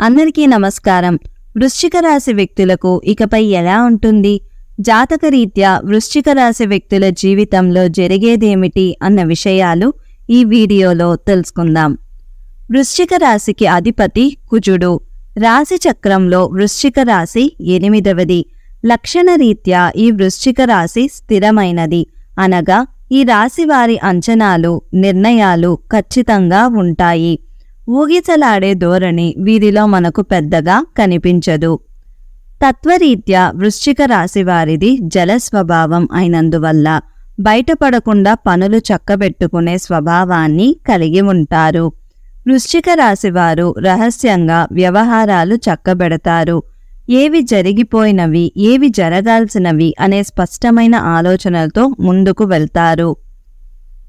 అందరికీ నమస్కారం. వృశ్చిక రాశి వ్యక్తులకు ఇకపై ఎలా ఉంటుంది? జాతకరీత్యా వృశ్చిక రాశి వ్యక్తుల జీవితంలో జరిగేదేమిటి అన్న విషయాలు ఈ వీడియోలో తెలుసుకుందాం. వృశ్చిక రాశికి అధిపతి కుజుడు. రాశి చక్రంలో వృశ్చిక రాశి 8వది. లక్షణరీత్యా ఈ వృశ్చిక రాశి స్థిరమైనది, అనగా ఈ రాశి వారి అంచనాలు, నిర్ణయాలు ఖచ్చితంగా ఉంటాయి. ఊగిసలాడే ధోరణి వీరిలో మనకు పెద్దగా కనిపించదు. తత్వరీత్యా వృశ్చిక రాశి వారిది జల స్వభావం అయినందువల్ల బయటపడకుండా పనులు చక్కబెట్టుకునే స్వభావాన్ని కలిగి ఉంటారు. వృశ్చిక రాశివారు రహస్యంగా వ్యవహారాలు చక్కబెడతారు. ఏవి జరిగిపోయినవి, ఏవి జరగాల్సినవి అనే స్పష్టమైన ఆలోచనలతో ముందుకు వెళ్తారు.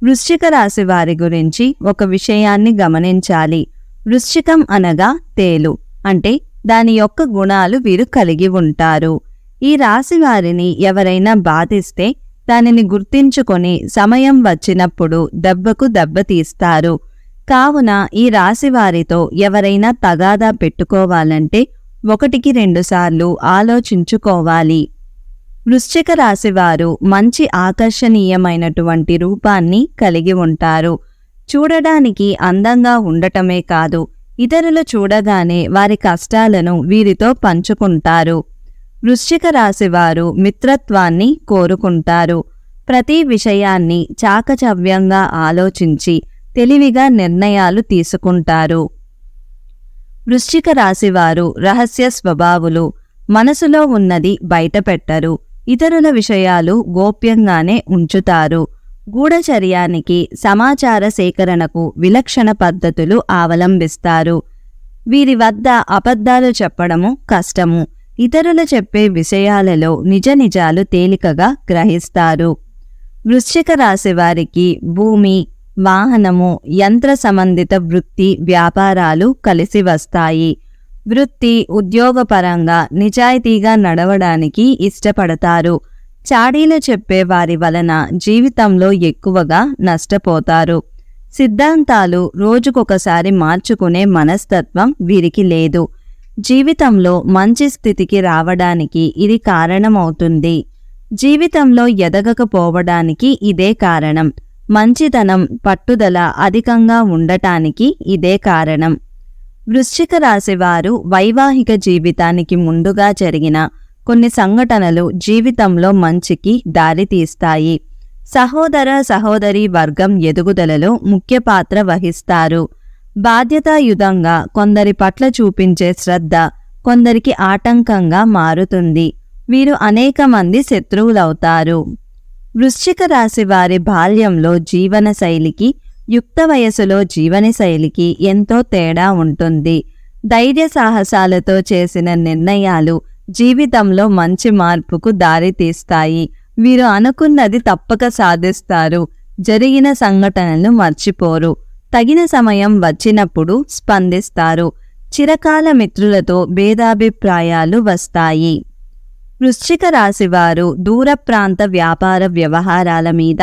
వృశ్చిక రాశి వారి గురించి ఒక విషయాన్ని గమనించాలి. వృశ్చికం అనగా తేలు, అంటే దాని యొక్క గుణాలు వీరు కలిగి ఉంటారు. ఈ రాశి వారిని ఎవరైనా బాధిస్తే దానిని గుర్తించుకొని సమయం వచ్చినప్పుడు దెబ్బకు దెబ్బ తీస్తారు. కావున ఈ రాశి వారితో ఎవరైనా తగాదా పెట్టుకోవాలంటే 1-2 సార్లు ఆలోచించుకోవాలి. వృశ్చిక రాశివారు మంచి ఆకర్షణీయమైనటువంటి రూపాన్ని కలిగి ఉంటారు. చూడడానికి అందంగా ఉండటమే కాదు, ఇతరులు చూడగానే వారి కష్టాలను వీరితో పంచుకుంటారు. వృశ్చిక రాశివారు మిత్రత్వాన్ని కోరుకుంటారు. ప్రతి విషయాన్ని చాకచవ్యంగా ఆలోచించి తెలివిగా నిర్ణయాలు తీసుకుంటారు. వృశ్చిక రాశివారు రహస్య స్వభావులు. మనసులో ఉన్నది బయటపెట్టరు. ఇతరుల విషయాలు గోప్యంగానే ఉంచుతారు. గూఢచర్యానికి, సమాచార సేకరణకు విలక్షణ పద్ధతులు అవలంబిస్తారు. వీరి వద్ద అబద్ధాలు చెప్పడము కష్టము. ఇతరులు చెప్పే విషయాలలో నిజాలు తేలికగా గ్రహిస్తారు. వృశ్చిక రాశి వారికి భూమి, వాహనము, యంత్ర సంబంధిత వృత్తి, వ్యాపారాలు కలిసి వస్తాయి. వృత్తి, ఉద్యోగపరంగా నిజాయితీగా నడవడానికి ఇష్టపడతారు. చాడీలు చెప్పే వారి వలన జీవితంలో ఎక్కువగా నష్టపోతారు. సిద్ధాంతాలు రోజుకొకసారి మార్చుకునే మనస్తత్వం వీరికి లేదు. జీవితంలో మంచి స్థితికి రావడానికి ఇది కారణమవుతుంది. జీవితంలో ఎదగకపోవడానికి ఇదే కారణం. మంచితనం, పట్టుదల అధికంగా ఉండటానికి ఇదే కారణం. వృశ్చిక రాశివారు వైవాహిక జీవితానికి ముందుగా జరిగిన కొన్ని సంఘటనలు జీవితంలో మంచికి దారితీస్తాయి. సహోదర సహోదరీ వర్గం ఎదుగుదలలో ముఖ్య పాత్ర వహిస్తారు. బాధ్యతాయుతంగా కొందరి పట్ల చూపించే శ్రద్ధ కొందరికి ఆటంకంగా మారుతుంది. వీరు అనేక మంది శత్రువులవుతారు. వృశ్చిక రాశి వారి బాల్యంలో జీవనశైలికి, యుక్త వయసులో జీవనశైలికి ఎంతో తేడా ఉంటుంది. ధైర్య సాహసాలతో చేసిన నిర్ణయాలు జీవితంలో మంచి మార్పుకు దారితీస్తాయి. వీరు అనుకున్నది తప్పక సాధిస్తారు. జరిగిన సంఘటనలు మర్చిపోరు. తగిన సమయం వచ్చినప్పుడు స్పందిస్తారు. చిరకాల మిత్రులతో భేదాభిప్రాయాలు వస్తాయి. వృశ్చిక రాశివారు దూర ప్రాంత వ్యాపార వ్యవహారాల మీద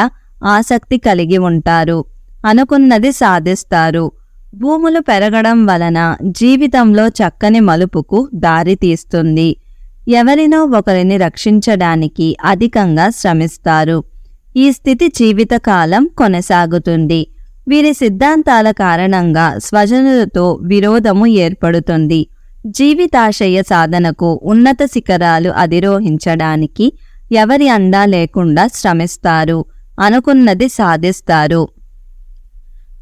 ఆసక్తి కలిగి ఉంటారు. అనుకున్నది సాధిస్తారు. భూములు పెరగడం వలన జీవితంలో చక్కని మలుపుకు దారితీస్తుంది. ఎవరినో ఒకరిని రక్షించడానికి అధికంగా శ్రమిస్తారు. ఈ స్థితి జీవితకాలం కొనసాగుతుంది. వీరి సిద్ధాంతాల కారణంగా స్వజనులతో విరోధము ఏర్పడుతుంది. జీవితాశయ సాధనకు, ఉన్నత శిఖరాలు అధిరోహించడానికి ఎవరి అండా లేకుండా శ్రమిస్తారు. అనుకున్నది సాధిస్తారు.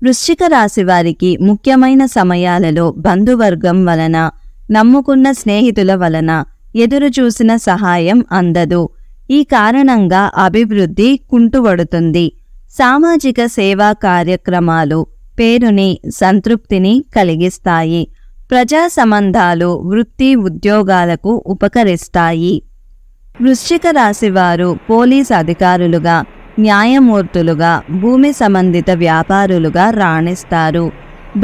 వృశ్చిక రాశి వారికి ముఖ్యమైన సమయాలలో బంధువర్గం వలన, నమ్ముకున్న స్నేహితుల వలన ఎదురుచూసిన సహాయం అందదు. ఈ కారణంగా అభివృద్ధి కుంటుపడుతుంది. సామాజిక సేవా కార్యక్రమాలు పేరుని, సంతృప్తిని కలిగిస్తాయి. ప్రజా సంబంధాలు వృత్తి, ఉద్యోగాలకు ఉపకరిస్తాయి. వృశ్చిక రాశివారు పోలీస్ అధికారులుగా, న్యాయమూర్తులుగా, భూమి సంబంధిత వ్యాపారులుగా రాణిస్తారు.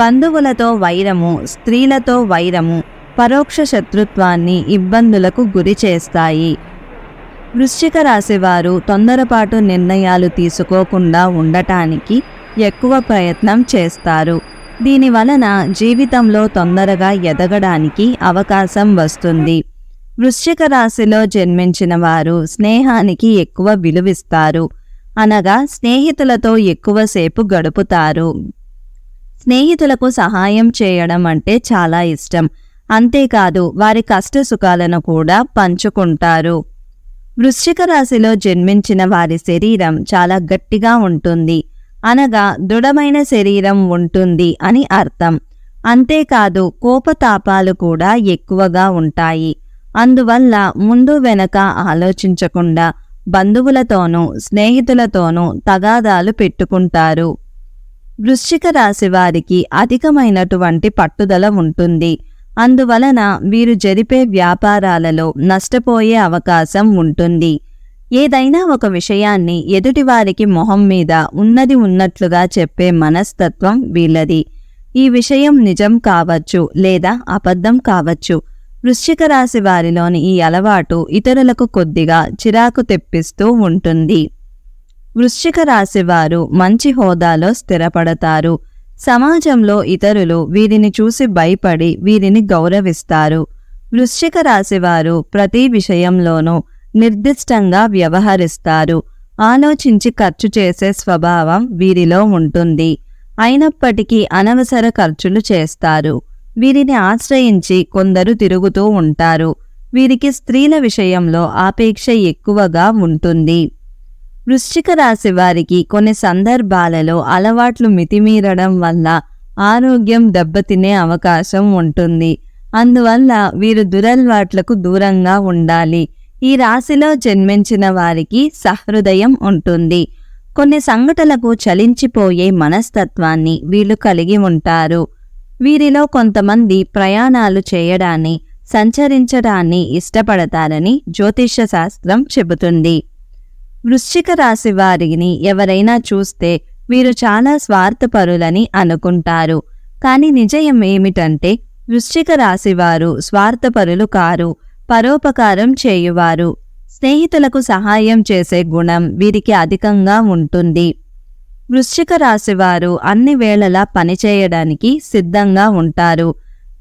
బంధువులతో వైరము, స్త్రీలతో వైరము పరోక్ష శత్రుత్వాన్ని, ఇబ్బందులకు గురి చేస్తాయి. వృశ్చిక రాశివారు తొందరపాటు నిర్ణయాలు తీసుకోకుండా ఉండటానికి ఎక్కువ ప్రయత్నం చేస్తారు. దీని వలన జీవితంలో తొందరగా ఎదగడానికి అవకాశం వస్తుంది. వృశ్చిక రాశిలో జన్మించిన వారు స్నేహానికి ఎక్కువ విలువిస్తారు, అనగా స్నేహితులతో ఎక్కువసేపు గడుపుతారు. స్నేహితులకు సహాయం చేయడం అంటే చాలా ఇష్టం. అంతేకాదు వారి కష్టసుఖాలను కూడా పంచుకుంటారు. వృశ్చిక రాశిలో జన్మించిన వారి శరీరం చాలా గట్టిగా ఉంటుంది, అనగా దృఢమైన శరీరం ఉంటుంది అని అర్థం. అంతేకాదు కోపతాపాలు కూడా ఎక్కువగా ఉంటాయి. అందువల్ల ముందు వెనక ఆలోచించకుండా బంధువులతోనూ స్నేహితులతోనూ తగాదాలు పెట్టుకుంటారు. వృశ్చిక రాశి వారికి అధికమైనటువంటి పట్టుదల ఉంటుంది. అందువలన వీరు జరిపే వ్యాపారాలలో నష్టపోయే అవకాశం ఉంటుంది. ఏదైనా ఒక విషయాన్ని ఎదుటివారికి మొహం మీద ఉన్నది ఉన్నట్లుగా చెప్పే మనస్తత్వం వీళ్ళది. ఈ విషయం నిజం కావచ్చు లేదా అబద్ధం కావచ్చు. వృశ్చిక రాశి వారిలోని ఈ అలవాటు ఇతరులకు కొద్దిగా చిరాకు తెప్పిస్తూ ఉంటుంది. వృశ్చిక రాశి వారు మంచి హోదాలో స్థిరపడతారు. సమాజంలో ఇతరులు వీరిని చూసి భయపడి వీరిని గౌరవిస్తారు. వృశ్చిక రాశివారు ప్రతి విషయంలోనూ నిర్దిష్టంగా వ్యవహరిస్తారు. ఆలోచించి ఖర్చు చేసే స్వభావం వీరిలో ఉంటుంది. అయినప్పటికీ అనవసర ఖర్చులు చేస్తారు. వీరిని ఆశ్రయించి కొందరు తిరుగుతూ ఉంటారు. వీరికి స్త్రీల విషయంలో ఆపేక్ష ఎక్కువగా ఉంటుంది. వృశ్చిక రాశి వారికి కొన్ని సందర్భాలలో అలవాట్లు మితిమీరడం వల్ల ఆరోగ్యం దెబ్బతినే అవకాశం ఉంటుంది. అందువల్ల వీరు దురలవాట్లకు దూరంగా ఉండాలి. ఈ రాశిలో జన్మించిన వారికి సహృదయం ఉంటుంది. కొన్ని సంఘటనలకు చలించిపోయే మనస్తత్వాన్ని వీళ్ళు కలిగి ఉంటారు. వీరిలో కొంతమంది ప్రయాణాలు చేయడాన్ని, సంచరించడాన్ని ఇష్టపడతారని జ్యోతిష్య శాస్త్రం చెబుతుంది. వృశ్చిక రాశి వారిని ఎవరైనా చూస్తే వీరు చాలా స్వార్థపరులని అనుకుంటారు. కానీ నిజం ఏమిటంటే వృశ్చిక రాశివారు స్వార్థపరులు కారు, పరోపకారం చేయువారు. స్నేహితులకు సహాయం చేసే గుణం వీరికి అధికంగా ఉంటుంది. వృశ్చిక రాశివారు అన్ని వేళలా పనిచేయడానికి సిద్ధంగా ఉంటారు.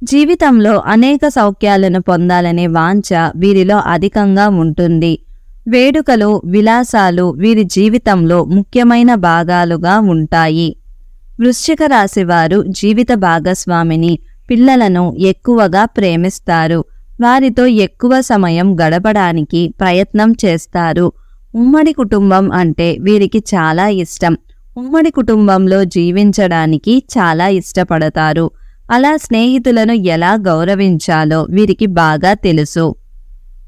జీవితంలో అనేక సౌఖ్యాలను పొందాలనే వాంఛ వీరిలో అధికంగా ఉంటుంది. వేడుకలు, విలాసాలు వీరి జీవితంలో ముఖ్యమైన భాగాలుగా ఉంటాయి. వృశ్చిక రాశివారు జీవిత భాగస్వామిని, పిల్లలను ఎక్కువగా ప్రేమిస్తారు. వారితో ఎక్కువ సమయం గడపడానికి ప్రయత్నం చేస్తారు. ఉమ్మడి కుటుంబం అంటే వీరికి చాలా ఇష్టం. ఉమ్మడి కుటుంబంలో జీవించడానికి చాలా ఇష్టపడతారు. అలా స్నేహితులను ఎలా గౌరవించాలో వీరికి బాగా తెలుసు.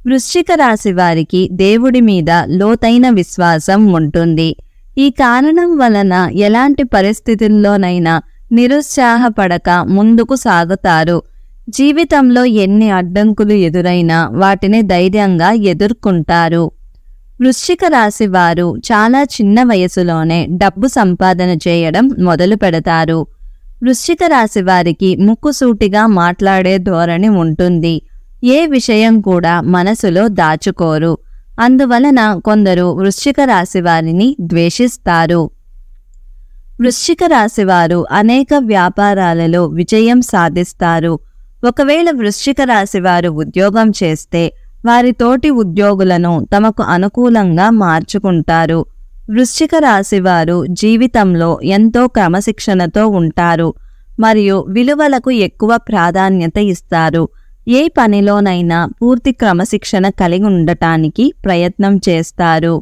వృశ్చిక రాశి వారికి దేవుడి మీద లోతైన విశ్వాసం ఉంటుంది. ఈ కారణం వలన ఎలాంటి పరిస్థితుల్లోనైనా నిరుత్సాహపడక ముందుకు సాగుతారు. జీవితంలో ఎన్ని అడ్డంకులు ఎదురైనా వాటిని ధైర్యంగా ఎదుర్కొంటారు. వృశ్చిక రాశి వారు చాలా చిన్న వయసులోనే డబ్బు సంపాదన చేయడం మొదలు పెడతారు. వృశ్చిక రాశి వారికి ముక్కుసూటిగా మాట్లాడే ధోరణి ఉంటుంది. ఏ విషయం కూడా మనసులో దాచుకోరు. అందువలన కొందరు వృశ్చిక రాశి వారిని ద్వేషిస్తారు. వృశ్చిక రాశివారు అనేక వ్యాపారాలలో విజయం సాధిస్తారు. ఒకవేళ వృశ్చిక రాశివారు ఉద్యోగం చేస్తే వారి తోటి ఉద్యోగులను తమకు అనుకూలంగా మార్చుకుంటారు. వృశ్చిక రాశివారు జీవితంలో ఎంతో క్రమశిక్షణతో ఉంటారు మరియు విలువలకు ఎక్కువ ప్రాధాన్యత ఇస్తారు. ఏ పనిలోనైనా పూర్తి క్రమశిక్షణ కలిగి ఉండటానికి ప్రయత్నం చేస్తారు.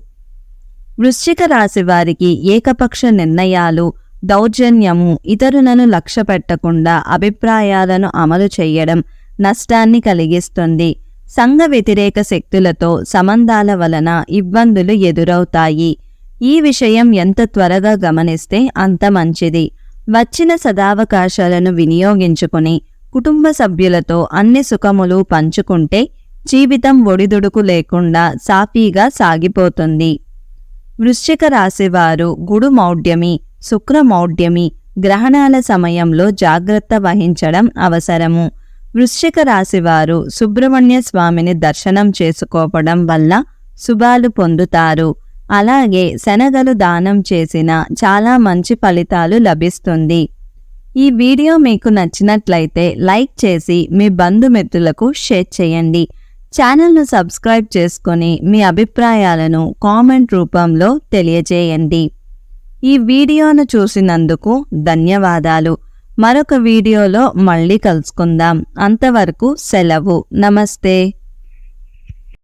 వృశ్చిక రాశి వారికి ఏకపక్ష నిర్ణయాలు, దౌర్జన్యము, ఇతరులను లక్ష్యపెట్టకుండా అభిప్రాయాలను అమలు చేయడం నష్టాన్ని కలిగిస్తుంది. సంఘ వ్యతిరేక శక్తులతో సంబంధాల వలన ఇబ్బందులు ఎదురవుతాయి. ఈ విషయం ఎంత త్వరగా గమనిస్తే అంత మంచిది. వచ్చిన సదావకాశాలను వినియోగించుకుని కుటుంబ సభ్యులతో అన్ని సుఖములు పంచుకుంటే జీవితం ఒడిదుడుకు లేకుండా సాఫీగా సాగిపోతుంది. వృశ్చిక రాశివారు గుడు మౌఢ్యమి, శుక్ర మౌఢ్యమి గ్రహణాల సమయంలో జాగ్రత్త వహించడం అవసరము. వృశ్చిక రాశివారు సుబ్రహ్మణ్య స్వామిని దర్శనం చేసుకోవడం వల్ల శుభాలు పొందుతారు. అలాగే శనగలు దానం చేసిన చాలా మంచి ఫలితాలు లభిస్తుంది. ఈ వీడియో మీకు నచ్చినట్లయితే లైక్ చేసి మీ బంధుమిత్రులకు షేర్ చేయండి. ఛానల్ను సబ్స్క్రైబ్ చేసుకొని మీ అభిప్రాయాలను కామెంట్ రూపంలో తెలియజేయండి. ఈ వీడియోను చూసినందుకు ధన్యవాదాలు. మరొక వీడియోలో మళ్ళీ కలుసుకుందాం. అంతవరకు సెలవు. నమస్తే.